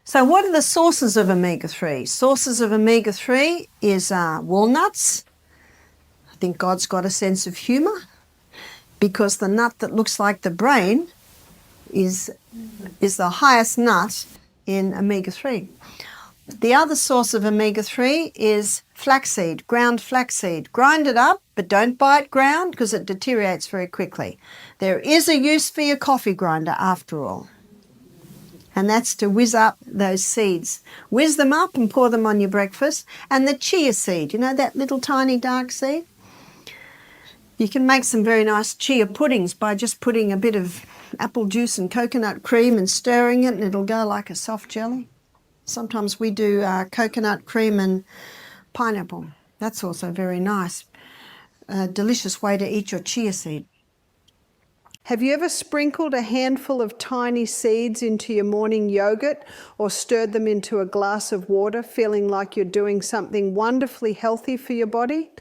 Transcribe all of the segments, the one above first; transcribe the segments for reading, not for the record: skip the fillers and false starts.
So what are the sources of omega-3? Sources of omega-3 is walnuts. I think God's got a sense of humour, because the nut that looks like the brain is the highest nut in omega-3. The other source of omega-3 is flaxseed, ground flaxseed. Grind it up, but don't buy it ground because it deteriorates very quickly. There is a use for your coffee grinder after all, and that's to whiz up those seeds. Whiz them up and pour them on your breakfast. And the chia seed, you know that little tiny dark seed? You can make some very nice chia puddings by just putting a bit of apple juice and coconut cream and stirring it, and it'll go like a soft jelly. Sometimes we do coconut cream and pineapple. That's also very nice. A delicious way to eat your chia seed. Have you ever sprinkled a handful of tiny seeds into your morning yogurt or stirred them into a glass of water, feeling like you're doing something wonderfully healthy for your body?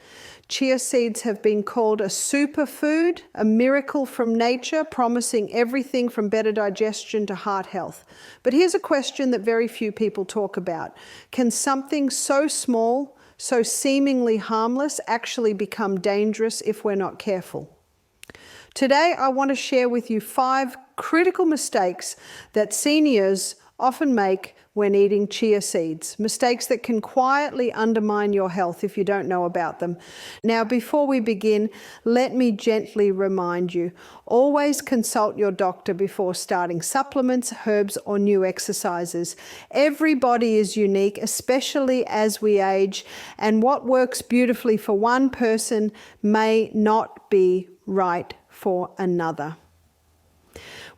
Chia seeds have been called a superfood, a miracle from nature, promising everything from better digestion to heart health. But here's a question that very few people talk about. Can something so small, so seemingly harmless, actually become dangerous if we're not careful? Today, I want to share with you 5 critical mistakes that seniors often make when eating chia seeds. Mistakes that can quietly undermine your health if you don't know about them. Now, before we begin, let me gently remind you, always consult your doctor before starting supplements, herbs, or new exercises. Everybody is unique, especially as we age, and what works beautifully for one person may not be right for another.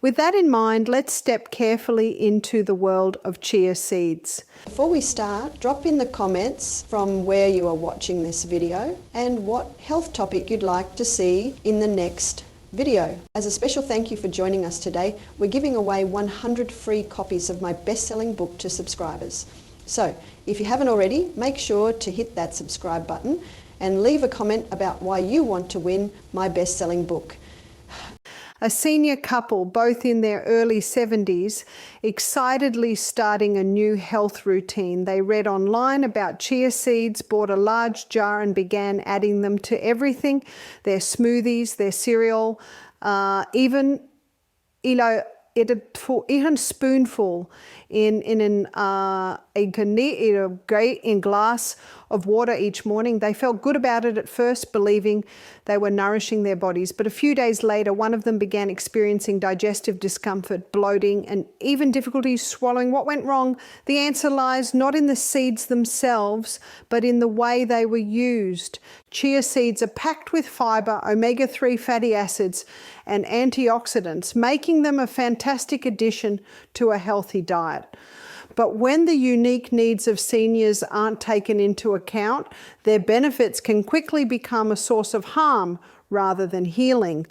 With that in mind, let's step carefully into the world of chia seeds. Before we start, drop in the comments from where you are watching this video and what health topic you'd like to see in the next video. As a special thank you for joining us today, we're giving away 100 free copies of my best-selling book to subscribers. So, if you haven't already, make sure to hit that subscribe button and leave a comment about why you want to win my best-selling book. A senior couple, both in their early 70s, excitedly starting a new health routine. They read online about chia seeds, bought a large jar and began adding them to everything, their smoothies, their cereal, even spoonful in glass of water each morning. They felt good about it at first, believing they were nourishing their bodies. But a few days later, one of them began experiencing digestive discomfort, bloating, and even difficulty swallowing. What went wrong? The answer lies not in the seeds themselves, but in the way they were used. Chia seeds are packed with fiber, omega-3 fatty acids, and antioxidants, making them a fantastic addition to a healthy diet. But when the unique needs of seniors aren't taken into account, their benefits can quickly become a source of harm rather than healing.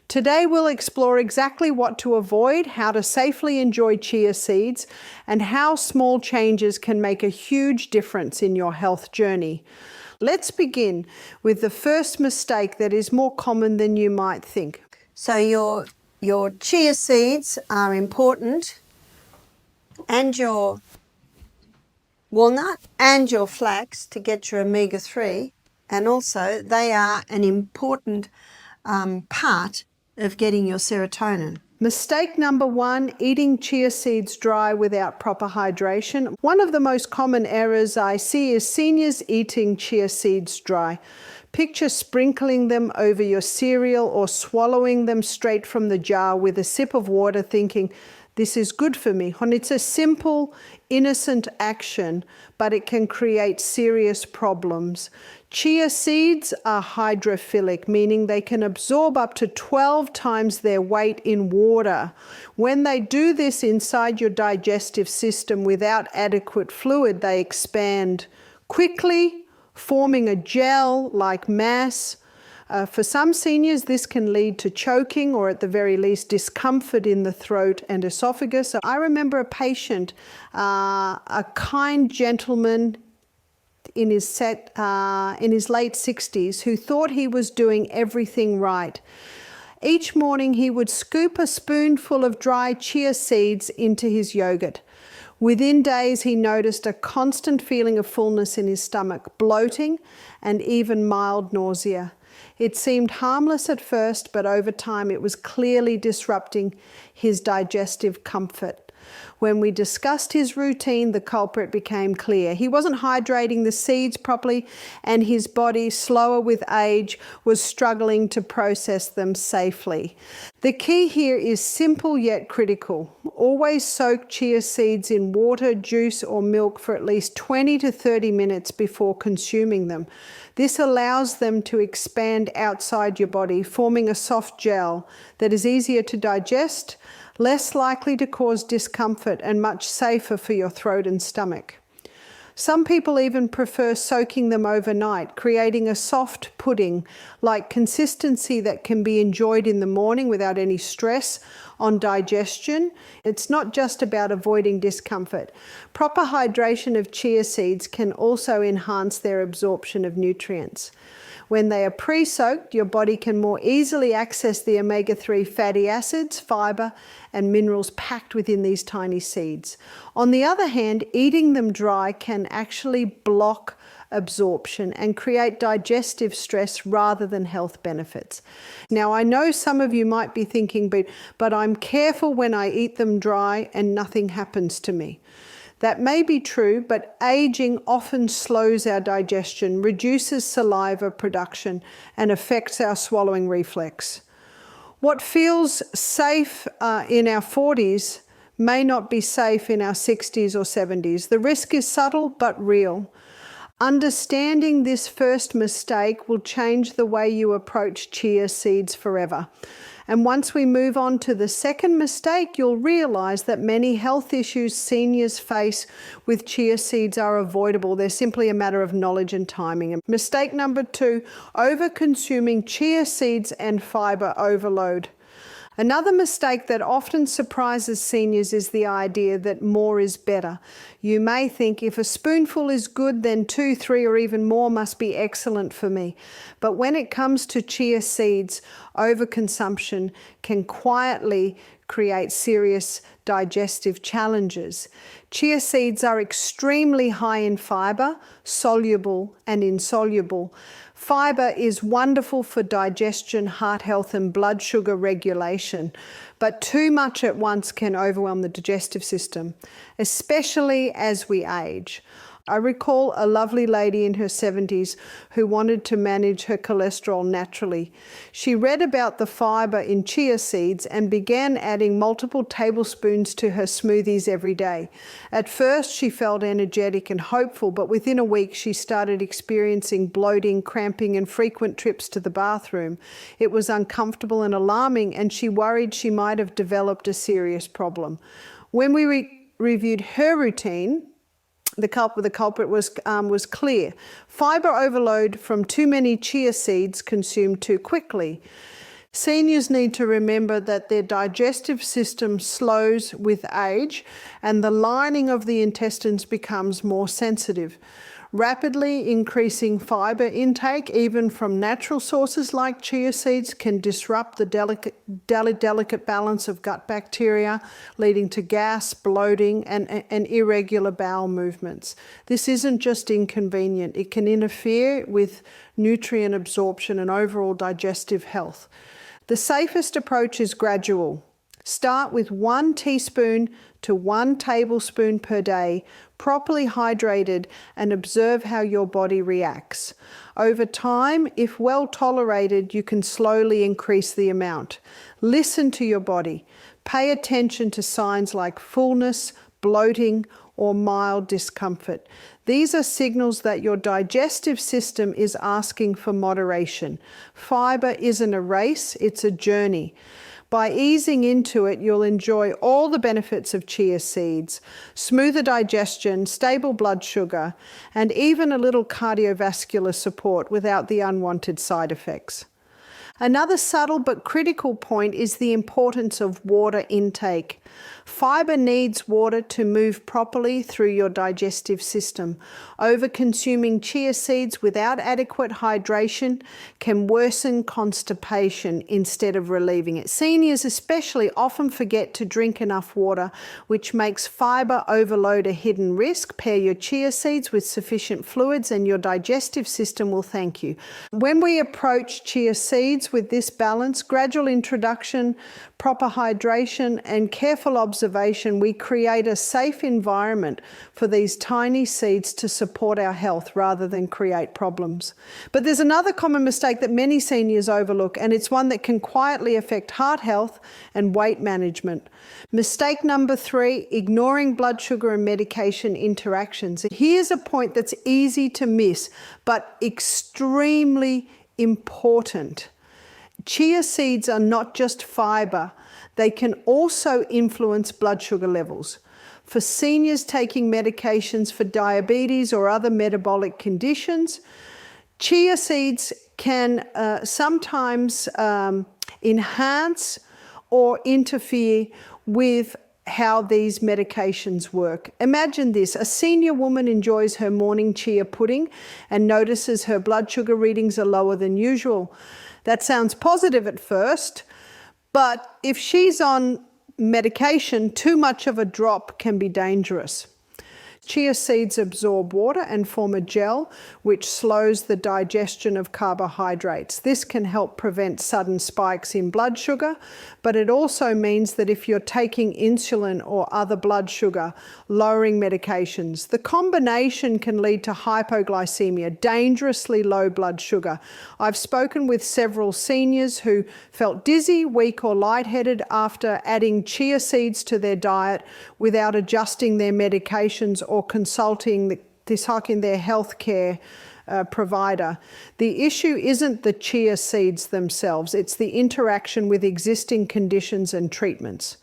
Today we'll explore exactly what to avoid, how to safely enjoy chia seeds, and how small changes can make a huge difference in your health journey. Let's begin with the first mistake that is more common than you might think. So your chia seeds are important, and your walnut and your flax to get your omega-3, and also they are an important part of getting your serotonin. Mistake number 1, eating chia seeds dry without proper hydration. One of the most common errors I see is seniors eating chia seeds dry. Picture sprinkling them over your cereal or swallowing them straight from the jar with a sip of water, thinking, this is good for me. And it's a simple, innocent action, but it can create serious problems. Chia seeds are hydrophilic, meaning they can absorb up to 12 times their weight in water. When they do this inside your digestive system without adequate fluid, they expand quickly, forming a gel-like mass. For some seniors, this can lead to choking or at the very least discomfort in the throat and esophagus. I remember a patient, a kind gentleman in his late 60s who thought he was doing everything right. Each morning he would scoop a spoonful of dry chia seeds into his yogurt. Within days, he noticed a constant feeling of fullness in his stomach, bloating, and even mild nausea. It seemed harmless at first, but over time it was clearly disrupting his digestive comfort. When we discussed his routine, the culprit became clear. He wasn't hydrating the seeds properly, and his body, slower with age, was struggling to process them safely. The key here is simple yet critical. Always soak chia seeds in water, juice, or milk for at least 20 to 30 minutes before consuming them. This allows them to expand outside your body, forming a soft gel that is easier to digest, less likely to cause discomfort, and much safer for your throat and stomach. Some people even prefer soaking them overnight, creating a soft pudding-like consistency that can be enjoyed in the morning without any stress on digestion. It's not just about avoiding discomfort. Proper hydration of chia seeds can also enhance their absorption of nutrients. When they are pre-soaked, your body can more easily access the omega-3 fatty acids, fiber, and minerals packed within these tiny seeds. On the other hand, eating them dry can actually block absorption and create digestive stress rather than health benefits. Now, I know some of you might be thinking, but I'm careful when I eat them dry and nothing happens to me. That may be true, but aging often slows our digestion, reduces saliva production, and affects our swallowing reflex. What feels safe in our 40s may not be safe in our 60s or 70s. The risk is subtle but real. Understanding this first mistake will change the way you approach chia seeds forever. And once we move on to the second mistake, you'll realize that many health issues seniors face with chia seeds are avoidable. They're simply a matter of knowledge and timing. And mistake number 2, over-consuming chia seeds and fiber overload. Another mistake that often surprises seniors is the idea that more is better. You may think if a spoonful is good, then 2, 3, or even more must be excellent for me. But when it comes to chia seeds, overconsumption can quietly create serious digestive challenges. Chia seeds are extremely high in fiber, soluble and insoluble. Fiber is wonderful for digestion, heart health, and blood sugar regulation, but too much at once can overwhelm the digestive system, especially as we age. I recall a lovely lady in her 70s who wanted to manage her cholesterol naturally. She read about the fiber in chia seeds and began adding multiple tablespoons to her smoothies every day. At first, she felt energetic and hopeful, but within a week, she started experiencing bloating, cramping, and frequent trips to the bathroom. It was uncomfortable and alarming, and she worried she might have developed a serious problem. When we reviewed her routine, the culprit was clear. Fiber overload from too many chia seeds consumed too quickly. Seniors need to remember that their digestive system slows with age and the lining of the intestines becomes more sensitive. Rapidly increasing fiber intake, even from natural sources like chia seeds, can disrupt the delicate balance of gut bacteria, leading to gas, bloating, and irregular bowel movements. This isn't just inconvenient, it can interfere with nutrient absorption and overall digestive health. The safest approach is gradual. Start with 1 teaspoon to 1 tablespoon per day, properly hydrated, and observe how your body reacts. Over time, if well tolerated, you can slowly increase the amount. Listen to your body. Pay attention to signs like fullness, bloating, or mild discomfort. These are signals that your digestive system is asking for moderation. Fiber isn't a race, it's a journey. By easing into it, you'll enjoy all the benefits of chia seeds, smoother digestion, stable blood sugar, and even a little cardiovascular support without the unwanted side effects. Another subtle but critical point is the importance of water intake. Fiber needs water to move properly through your digestive system. Over-consuming chia seeds without adequate hydration can worsen constipation instead of relieving it. Seniors especially often forget to drink enough water, which makes fiber overload a hidden risk. Pair your chia seeds with sufficient fluids and your digestive system will thank you. When we approach chia seeds with this balance, gradual introduction, proper hydration, and careful observation, we create a safe environment for these tiny seeds to support our health rather than create problems. But there's another common mistake that many seniors overlook, and it's one that can quietly affect heart health and weight management. Mistake number 3, ignoring blood sugar and medication interactions. Here's a point that's easy to miss, but extremely important. Chia seeds are not just fiber, they can also influence blood sugar levels. For seniors taking medications for diabetes or other metabolic conditions, chia seeds can sometimes enhance or interfere with how these medications work. Imagine this: a senior woman enjoys her morning chia pudding and notices her blood sugar readings are lower than usual. That sounds positive at first, but if she's on medication, too much of a drop can be dangerous. Chia seeds absorb water and form a gel which slows the digestion of carbohydrates. This can help prevent sudden spikes in blood sugar, but it also means that if you're taking insulin or other blood sugar lowering medications, the combination can lead to hypoglycemia, dangerously low blood sugar. I've spoken with several seniors who felt dizzy, weak or lightheaded after adding chia seeds to their diet without adjusting their medications or consulting their healthcare provider. The issue isn't the chia seeds themselves, it's the interaction with existing conditions and treatments.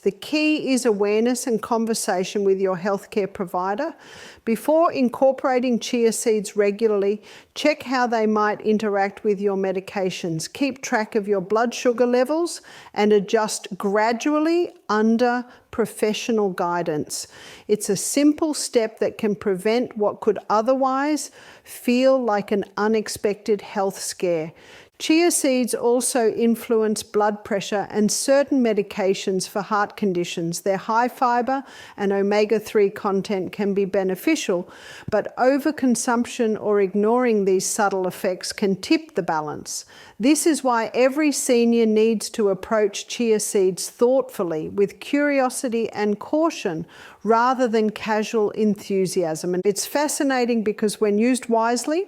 The key is awareness and conversation with your healthcare provider. Before incorporating chia seeds regularly, check how they might interact with your medications. Keep track of your blood sugar levels and adjust gradually under professional guidance. It's a simple step that can prevent what could otherwise feel like an unexpected health scare. Chia seeds also influence blood pressure and certain medications for heart conditions. Their high fiber and omega-3 content can be beneficial, but overconsumption or ignoring these subtle effects can tip the balance. This is why every senior needs to approach chia seeds thoughtfully, with curiosity and caution, rather than casual enthusiasm. And it's fascinating because when used wisely,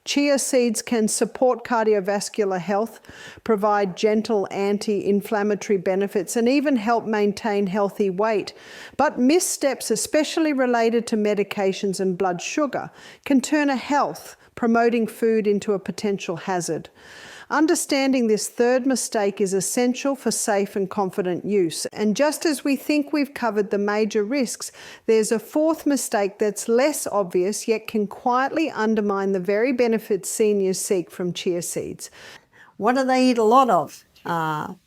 chia seeds can support cardiovascular health, provide gentle anti-inflammatory benefits, and even help maintain healthy weight. But missteps, especially related to medications and blood sugar, can turn a health-promoting food into a potential hazard. Understanding this third mistake is essential for safe and confident use. And just as we think we've covered the major risks, there's a fourth mistake that's less obvious yet can quietly undermine the very benefits seniors seek from chia seeds. What do they eat a lot of?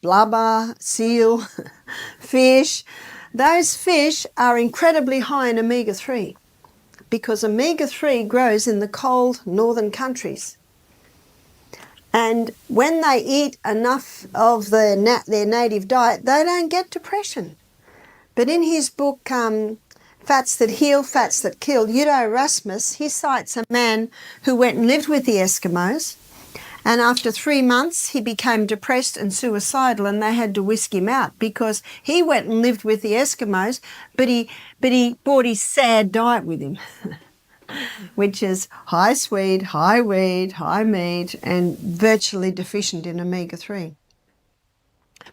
Blubber, seal, fish. Those fish are incredibly high in omega-3 because omega-3 grows in the cold northern countries. And when they eat enough of their native diet, they don't get depression. But in his book, Fats That Heal, Fats That Kill, Udo Rasmus, he cites a man who went and lived with the Eskimos, and after 3 months he became depressed and suicidal, and they had to whisk him out because he went and lived with the Eskimos, but he brought his sad diet with him. Which is high sweet, high wheat, high meat, and virtually deficient in omega-3.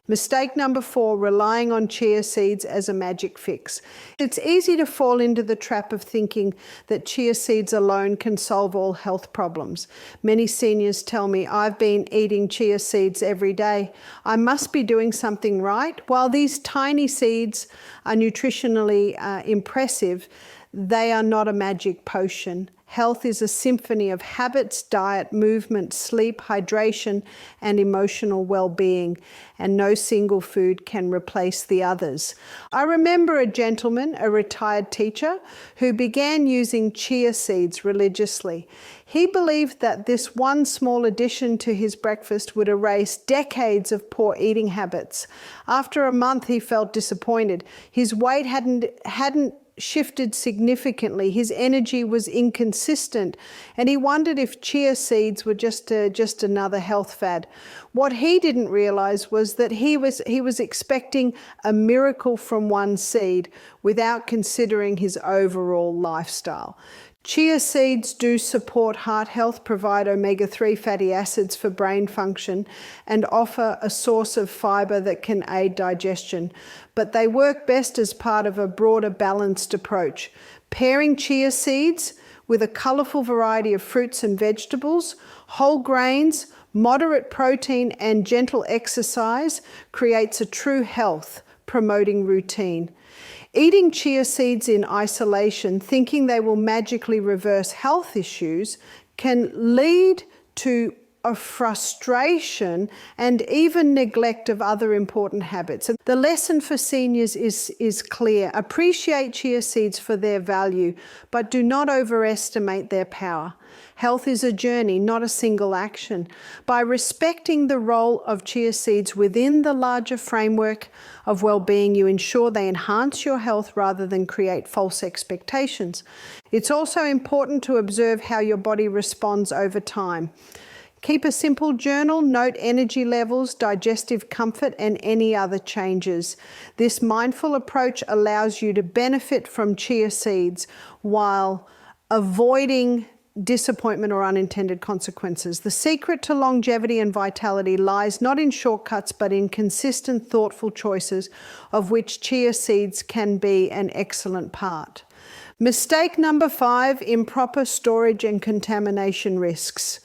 Mistake number 4, relying on chia seeds as a magic fix. It's easy to fall into the trap of thinking that chia seeds alone can solve all health problems. Many seniors tell me, I've been eating chia seeds every day. I must be doing something right. While these tiny seeds are nutritionally impressive, They are not a magic potion. Health is a symphony of habits, diet, movement, sleep, hydration, and emotional well-being, and no single food can replace the others. I remember a gentleman, a retired teacher, who began using chia seeds religiously. He believed that this one small addition to his breakfast would erase decades of poor eating habits. After a month, he felt disappointed. His weight hadn't shifted significantly. His energy was inconsistent, and he wondered if chia seeds were just another health fad. What he didn't realize was that he was expecting a miracle from one seed without considering his overall lifestyle. Chia seeds do support heart health, provide omega-3 fatty acids for brain function, and offer a source of fiber that can aid digestion. But they work best as part of a broader balanced approach. Pairing chia seeds with a colourful variety of fruits and vegetables, whole grains, moderate protein, and gentle exercise creates a true health promoting routine. Eating chia seeds in isolation, thinking they will magically reverse health issues, can lead to a frustration and even neglect of other important habits. And the lesson for seniors is clear. Appreciate chia seeds for their value, but do not overestimate their power. Health is a journey, not a single action. By respecting the role of chia seeds within the larger framework of well-being, you ensure they enhance your health rather than create false expectations. It's also important to observe how your body responds over time. Keep a simple journal, note energy levels, digestive comfort, and any other changes. This mindful approach allows you to benefit from chia seeds while avoiding disappointment or unintended consequences. The secret to longevity and vitality lies not in shortcuts, but in consistent, thoughtful choices, of which chia seeds can be an excellent part. Mistake number 5, improper storage and contamination risks.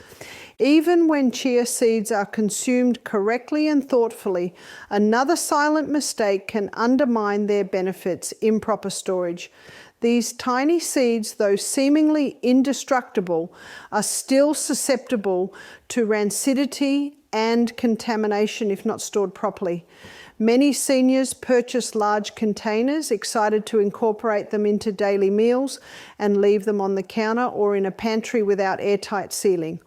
Even when chia seeds are consumed correctly and thoughtfully, another silent mistake can undermine their benefits: improper storage. These tiny seeds, though seemingly indestructible, are still susceptible to rancidity and contamination if not stored properly. Many seniors purchase large containers, excited to incorporate them into daily meals, and leave them on the counter or in a pantry without airtight sealing.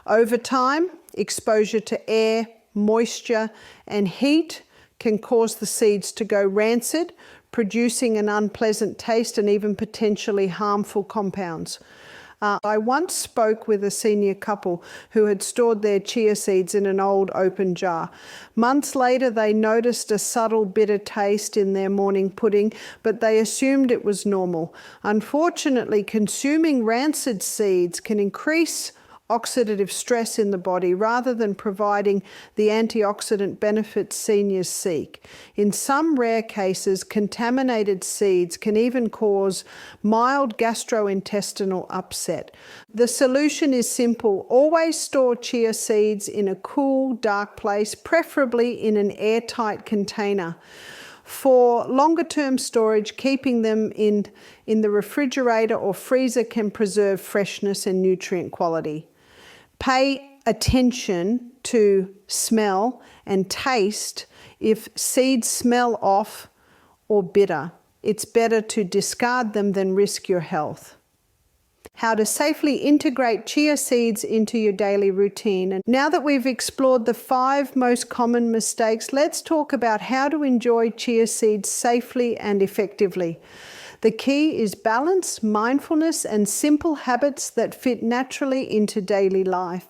Over time, exposure to air, moisture, and heat can cause the seeds to go rancid, producing an unpleasant taste and even potentially harmful compounds. I once spoke with a senior couple who had stored their chia seeds in an old open jar. Months later, they noticed a subtle bitter taste in their morning pudding, but they assumed it was normal. Unfortunately, consuming rancid seeds can increase oxidative stress in the body rather than providing the antioxidant benefits seniors seek. In some rare cases, contaminated seeds can even cause mild gastrointestinal upset. The solution is simple. Always store chia seeds in a cool, dark place, preferably in an airtight container. For longer-term storage, keeping them in the refrigerator or freezer can preserve freshness and nutrient quality. Pay attention to smell and taste. If seeds smell off or bitter, it's better to discard them than risk your health. How to safely integrate chia seeds into your daily routine. And now that we've explored the 5 most common mistakes, let's talk about how to enjoy chia seeds safely and effectively. The key is balance, mindfulness, and simple habits that fit naturally into daily life.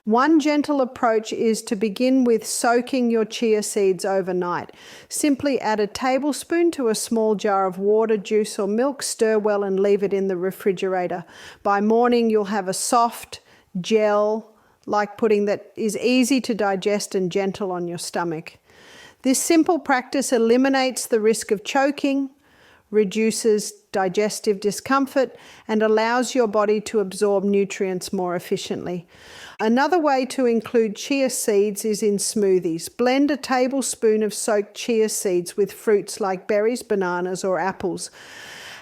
One gentle approach is to begin with soaking your chia seeds overnight. Simply add a tablespoon to a small jar of water, juice, or milk, stir well, and leave it in the refrigerator. By morning, you'll have a soft gel-like pudding that is easy to digest and gentle on your stomach. This simple practice eliminates the risk of choking, reduces digestive discomfort, and allows your body to absorb nutrients more efficiently. Another way to include chia seeds is in smoothies. Blend a tablespoon of soaked chia seeds with fruits like berries, bananas, or apples.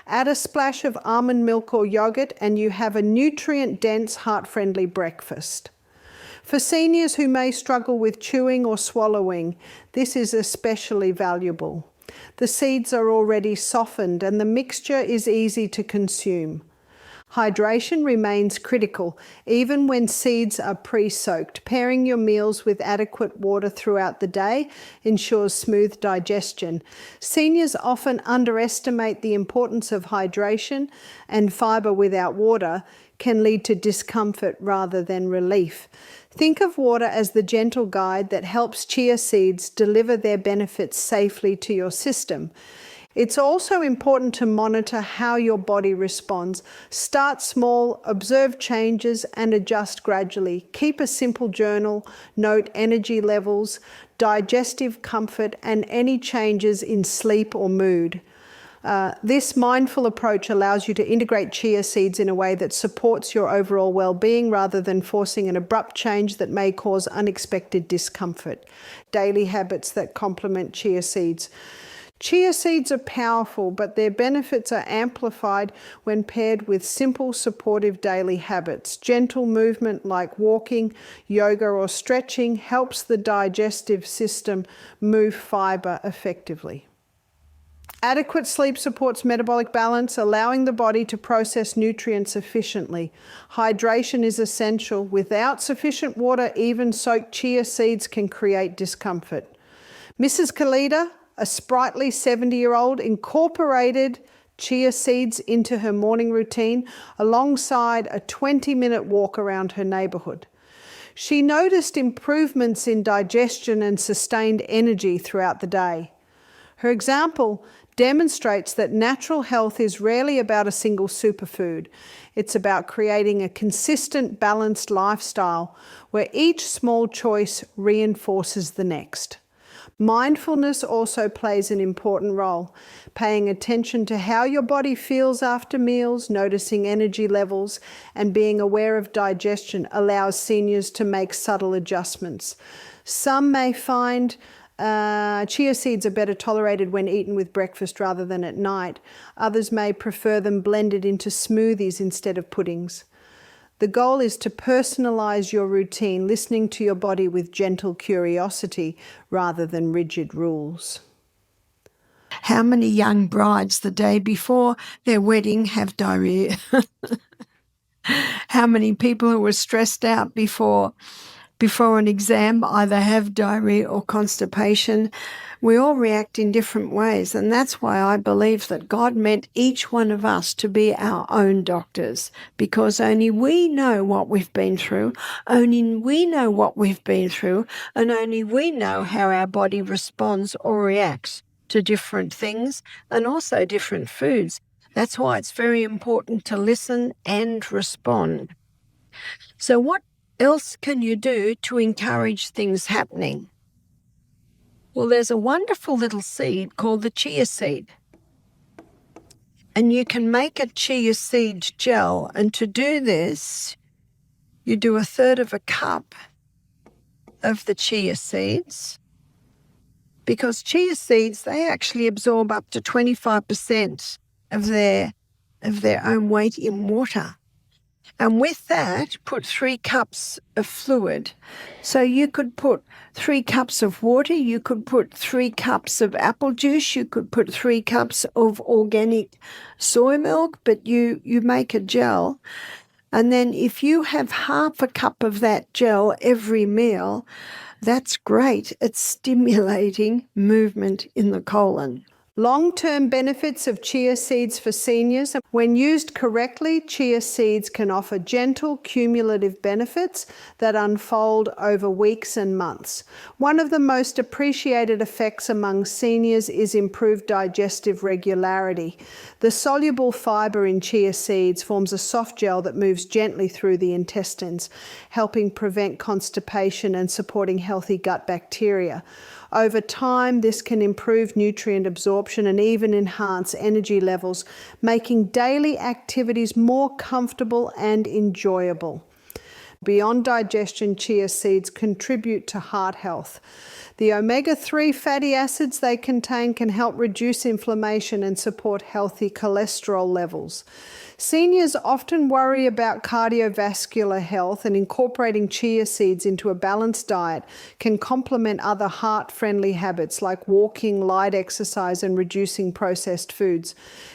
Add a splash of almond milk or yogurt and you have a nutrient-dense, heart-friendly breakfast. For seniors who may struggle with chewing or swallowing, this is especially valuable. The seeds are already softened and the mixture is easy to consume. Hydration remains critical, even when seeds are pre-soaked. Pairing your meals with adequate water throughout the day ensures smooth digestion. Seniors often underestimate the importance of hydration, and fibre without water can lead to discomfort rather than relief. Think of water as the gentle guide that helps chia seeds deliver their benefits safely to your system. It's also important to monitor how your body responds. Start small, observe changes, and adjust gradually. Keep a simple journal, note energy levels, digestive comfort, and any changes in sleep or mood. This mindful approach allows you to integrate chia seeds in a way that supports your overall well-being rather than forcing an abrupt change that may cause unexpected discomfort. Daily habits that complement chia seeds. Chia seeds are powerful, but their benefits are amplified when paired with simple, supportive daily habits. Gentle movement like walking, yoga, or stretching helps the digestive system move fibre effectively. Adequate sleep supports metabolic balance, allowing the body to process nutrients efficiently. Hydration is essential. Without sufficient water, even soaked chia seeds can create discomfort. Mrs. Kalida, a sprightly 70-year-old, incorporated chia seeds into her morning routine alongside a 20-minute walk around her neighbourhood. She noticed improvements in digestion and sustained energy throughout the day. Her example demonstrates that natural health is rarely about a single superfood. It's about creating a consistent, balanced lifestyle where each small choice reinforces the next. Mindfulness also plays an important role. Paying attention to how your body feels after meals, noticing energy levels, and being aware of digestion allows seniors to make subtle adjustments. Some may find chia seeds are better tolerated when eaten with breakfast rather than at night. Others may prefer them blended into smoothies instead of puddings. The goal is to personalize your routine, listening to your body with gentle curiosity rather than rigid rules. How many young brides the day before their wedding have diarrhea? How many people who were stressed out before an exam either have diarrhea or constipation? We all react in different ways, and that's why I believe that God meant each one of us to be our own doctors, because only we know what we've been through, and only we know how our body responds or reacts to different things and also different foods. That's why it's very important to listen and respond. So what else can you do to encourage things happening? Well, there's a wonderful little seed called the chia seed. And you can make a chia seed gel. And to do this, you do 1/3 of a cup of the chia seeds. Because chia seeds, they actually absorb up to 25% of their own weight in water. And with that, put 3 cups of fluid. So you could put 3 cups of water, you could put 3 cups of apple juice, you could put 3 cups of organic soy milk, but you make a gel. And then if you have 1/2 cup of that gel every meal, that's great. It's stimulating movement in the colon. Long-term benefits of chia seeds for seniors. When used correctly, chia seeds can offer gentle, cumulative benefits that unfold over weeks and months. One of the most appreciated effects among seniors is improved digestive regularity. The soluble fibre in chia seeds forms a soft gel that moves gently through the intestines, helping prevent constipation and supporting healthy gut bacteria. Over time, this can improve nutrient absorption and even enhance energy levels, making daily activities more comfortable and enjoyable. Beyond digestion, chia seeds contribute to heart health. The omega-3 fatty acids they contain can help reduce inflammation and support healthy cholesterol levels. Seniors often worry about cardiovascular health, and incorporating chia seeds into a balanced diet can complement other heart-friendly habits like walking, light exercise, and reducing processed foods.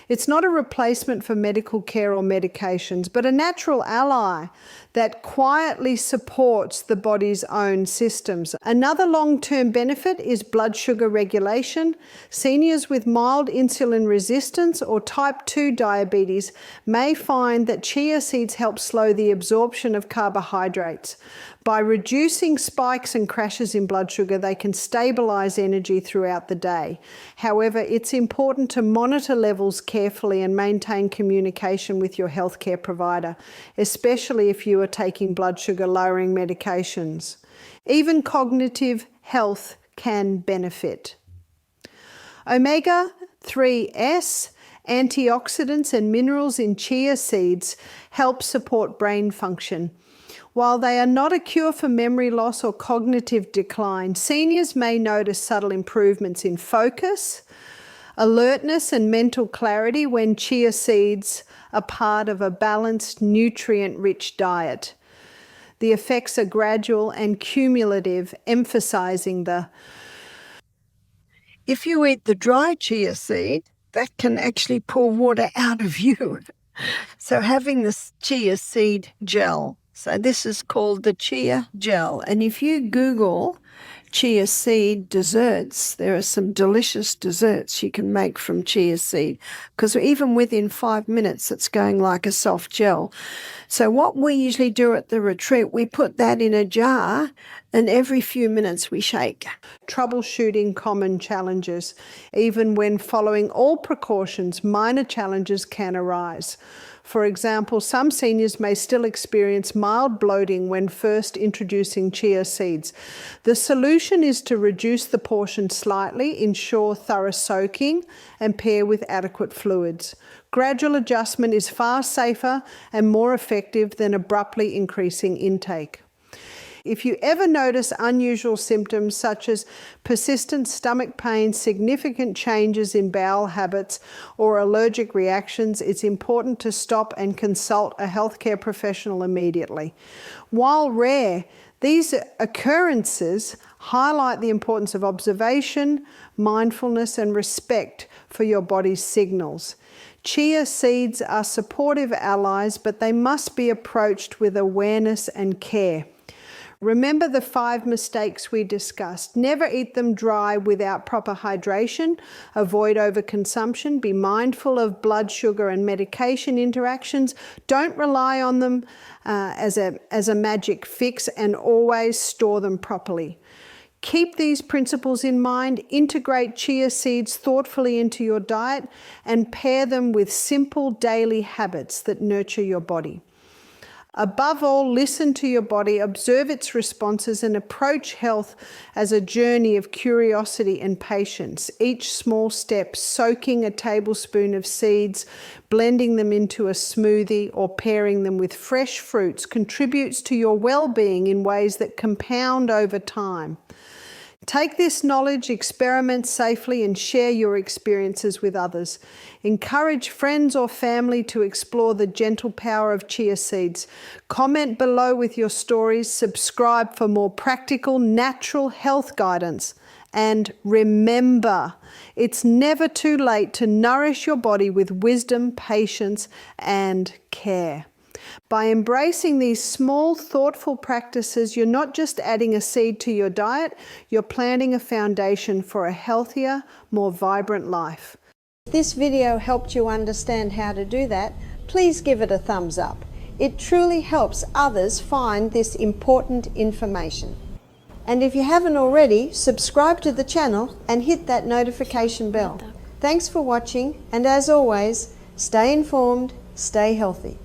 It's not a replacement for medical care or medications, but a natural ally that quietly supports the body's own systems. Another long-term benefit is blood sugar regulation. Seniors with mild insulin resistance or type 2 diabetes may find that chia seeds help slow the absorption of carbohydrates. By reducing spikes and crashes in blood sugar, they can stabilize energy throughout the day. However, it's important to monitor levels carefully and maintain communication with your healthcare provider, especially if you are taking blood sugar lowering medications. Even cognitive health can benefit. Omega-3s, antioxidants and minerals in chia seeds help support brain function. While they are not a cure for memory loss or cognitive decline, seniors may notice subtle improvements in focus, alertness, and mental clarity when chia seeds are part of a balanced, nutrient-rich diet. The effects are gradual and cumulative, emphasizing the If you eat the dry chia seed, that can actually pour water out of you. So having this chia seed gel, so this is called the chia gel. And if you Google chia seed desserts, there are some delicious desserts you can make from chia seed, because even within 5 minutes it's going like a soft gel. So what we usually do at the retreat, we put that in a jar and every few minutes we shake. troubleshooting common challenges. Even when following all precautions, minor challenges can arise. For example, some seniors may still experience mild bloating when first introducing chia seeds. The solution is to reduce the portion slightly, ensure thorough soaking, and pair with adequate fluids. Gradual adjustment is far safer and more effective than abruptly increasing intake. If you ever notice unusual symptoms such as persistent stomach pain, significant changes in bowel habits, or allergic reactions, it's important to stop and consult a healthcare professional immediately. While rare, these occurrences highlight the importance of observation, mindfulness, and respect for your body's signals. Chia seeds are supportive allies, but they must be approached with awareness and care. Remember the 5 mistakes we discussed. Never eat them dry without proper hydration. Avoid overconsumption. Be mindful of blood sugar and medication interactions. Don't rely on them as a magic fix, and always store them properly. Keep these principles in mind, integrate chia seeds thoughtfully into your diet, and pair them with simple daily habits that nurture your body. Above all, listen to your body, observe its responses, and approach health as a journey of curiosity and patience. Each small step, soaking a tablespoon of seeds, blending them into a smoothie, or pairing them with fresh fruits, contributes to your well-being in ways that compound over time. Take this knowledge, experiment safely, and share your experiences with others. Encourage friends or family to explore the gentle power of chia seeds. Comment below with your stories, subscribe for more practical, natural health guidance. And remember, it's never too late to nourish your body with wisdom, patience, and care. By embracing these small, thoughtful practices, you're not just adding a seed to your diet, you're planting a foundation for a healthier, more vibrant life. If this video helped you understand how to do that, please give it a thumbs up. It truly helps others find this important information. And if you haven't already, subscribe to the channel and hit that notification bell. Thanks for watching, and as always, stay informed, stay healthy.